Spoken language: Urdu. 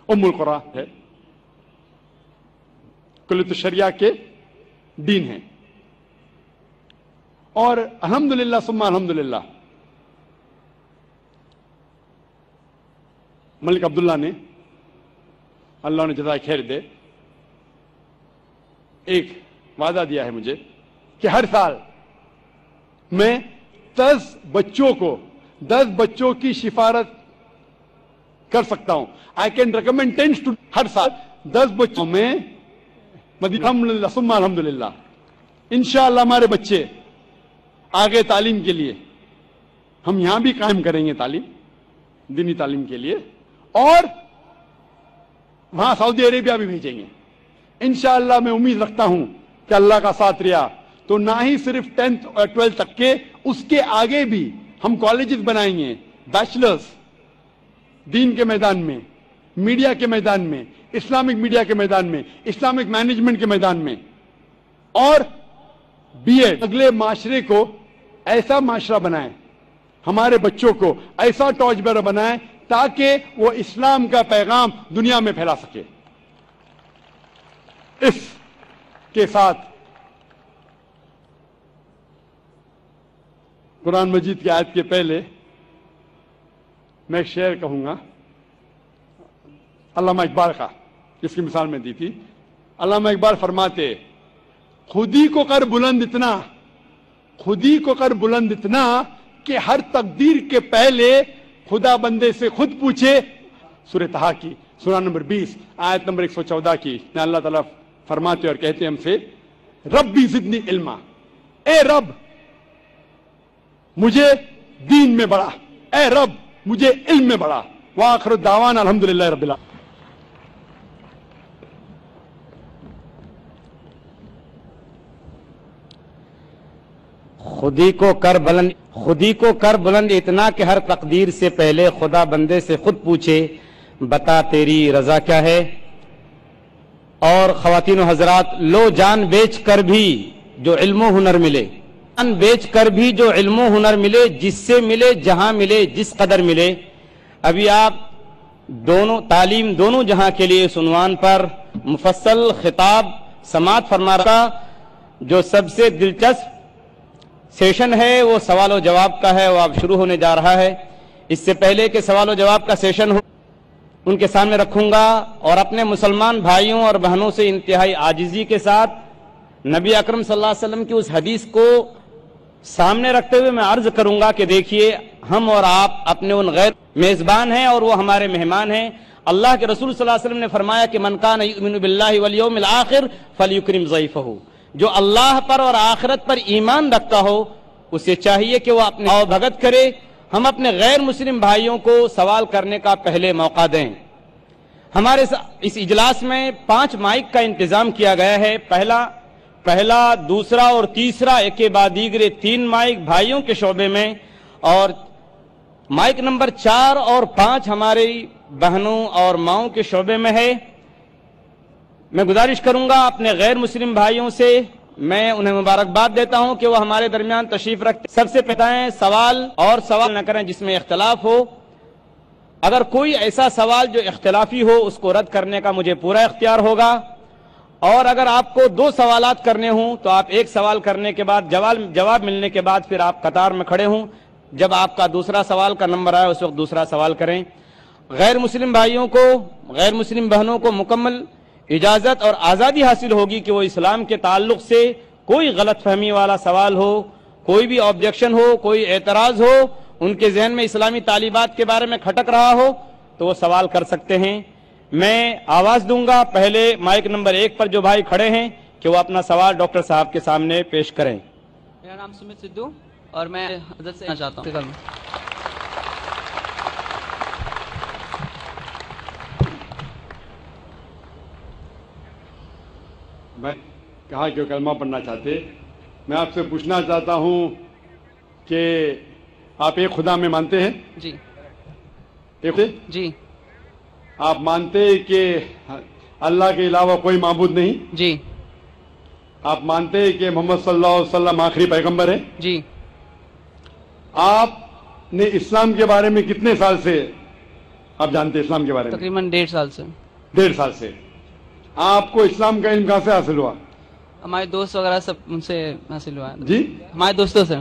ام القرآن ہے، کلیت الشریعہ کے ڈین ہیں، اور الحمدللہ ثم الحمدللہ ملک عبداللہ نے، اللہ نے جزائے خیر دے، ایک وعدہ دیا ہے مجھے کہ ہر سال میں 10 بچوں کی سفارت کر سکتا ہوں. آئی کین ریکمینڈ 10 اسٹوڈنٹ، ہر سال 10 بچوں میں الحمدللہ ثم الحمدللہ انشاءاللہ ہمارے بچے آگے تعلیم کے لیے ہم یہاں بھی قائم کریں گے تعلیم، دینی تعلیم کے لیے، اور وہاں سعودی عربیہ بھی بھیجیں گے انشاءاللہ. میں امید رکھتا ہوں کہ اللہ کا ساتھ رہا تو نہ ہی صرف 10th اور 12th تک کے، اس کے آگے بھی ہم کالجز بنائیں گے، بیچلرز دین کے میدان میں، میڈیا کے میدان میں، اسلامک میڈیا کے میدان میں، اسلامک مینجمنٹ کے میدان میں، اور بی ایڈ. اگلے معاشرے کو ایسا معاشرہ بنائیں، ہمارے بچوں کو ایسا ٹارچ بیرر بنائیں تاکہ وہ اسلام کا پیغام دنیا میں پھیلا سکے. اس کے ساتھ قرآن مجید کی آیت کے پہلے میں ایک شعر کہوں گا علامہ اقبال کا، جس کی مثال میں دی تھی. علامہ اقبال فرماتے، خودی کو کر بلند اتنا، خودی کو کر بلند اتنا کہ ہر تقدیر کے پہلے خدا بندے سے خود پوچھے. سورہ طٰہٰ کی سورہ نمبر 20 آیت نمبر 114 کی میں اللہ تعالیٰ فرماتے اور کہتے ہیں ہم سے، ربی زدنی علما، اے رب مجھے دین میں بڑھا، اے رب مجھے علم میں بڑھا. وآخر دعوانا الحمدللہ رب العالمین. خودی کو کر بلند اتنا کہ ہر تقدیر سے پہلے خدا بندے سے خود پوچھے، بتا تیری رضا کیا ہے. اور خواتین و حضرات، لو جان بیچ کر بھی جو علم و ہنر ملے، جان بیچ کر بھی جو علم و ہنر ملے، جس سے ملے جہاں ملے جس قدر ملے. ابھی آپ دونوں تعلیم دونوں جہاں کے لیے اس عنوان پر مفصل خطاب سماعت فرما رہا. جو سب سے دلچسپ سیشن ہے وہ سوال و جواب کا ہے، وہ اب شروع ہونے جا رہا ہے. اس سے پہلے کہ سوال و جواب کا سیشن ہو، ان کے سامنے رکھوں گا اور اپنے مسلمان بھائیوں اور بہنوں سے انتہائی عاجزی کے ساتھ نبی اکرم صلی اللہ علیہ وسلم کی اس حدیث کو سامنے رکھتے ہوئے میں عرض کروں گا کہ دیکھیے، ہم اور آپ اپنے ان غیر میزبان ہیں اور وہ ہمارے مہمان ہیں. اللہ کے رسول صلی اللہ علیہ وسلم نے فرمایا کہ من کان یؤمن باللہ والیوم الآخر فلیکرم ضیفہ، جو اللہ پر اور آخرت پر ایمان رکھتا ہو اسے چاہیے کہ وہ اپنے آؤ بھگت کرے. ہم اپنے غیر مسلم بھائیوں کو سوال کرنے کا پہلے موقع دیں. ہمارے اس اجلاس میں 5 مائک کا انتظام کیا گیا ہے. پہلا، دوسرا اور تیسرا ایک کے بعد دیگرے 3 مائک بھائیوں کے شعبے میں، اور مائک نمبر 4 اور 5 ہماری بہنوں اور ماؤں کے شعبے میں ہے. میں گزارش کروں گا اپنے غیر مسلم بھائیوں سے، میں انہیں مبارکباد دیتا ہوں کہ وہ ہمارے درمیان تشریف رکھتے. سب سے پہلے سوال نہ کریں جس میں اختلاف ہو. اگر کوئی ایسا سوال جو اختلافی ہو اس کو رد کرنے کا مجھے پورا اختیار ہوگا، اور اگر آپ کو 2 سوالات کرنے ہوں تو آپ ایک سوال کرنے کے بعد جواب ملنے کے بعد پھر آپ قطار میں کھڑے ہوں. جب آپ کا دوسرا سوال کا نمبر آئے اس وقت دوسرا سوال کریں. غیر مسلم بھائیوں کو، غیر مسلم بہنوں کو مکمل اجازت اور آزادی حاصل ہوگی کہ وہ اسلام کے تعلق سے کوئی غلط فہمی والا سوال ہو، کوئی بھی آبجیکشن ہو، کوئی اعتراض ہو، ان کے ذہن میں اسلامی تعلیمات کے بارے میں کھٹک رہا ہو تو وہ سوال کر سکتے ہیں. میں آواز دوں گا پہلے مائک نمبر 1 پر جو بھائی کھڑے ہیں کہ وہ اپنا سوال ڈاکٹر صاحب کے سامنے پیش کریں. میرا نام سمت سدھو اور میں حضرت سے چاہتا ہوں. میں کہا کہ کلمہ پڑھنا چاہتے. میں آپ سے پوچھنا چاہتا ہوں کہ آپ ایک خدا میں مانتے ہیں؟ جی. ایک جی. آپ مانتے ہیں کہ اللہ کے علاوہ کوئی معبود نہیں؟ جی. آپ مانتے ہیں کہ محمد صلی اللہ علیہ وسلم آخری پیغمبر ہیں؟ جی. آپ نے اسلام کے بارے میں کتنے سال سے آپ جانتے ہیں اسلام کے بارے میں؟ تقریباً 1.5 سال سے. 1.5 سال سے. آپ کو اسلام کا علم کہاں سے حاصل ہوا؟ ہمارے دوست وغیرہ سب ان سے حاصل ہوا ہے. جی ہمارے دوستوں سے.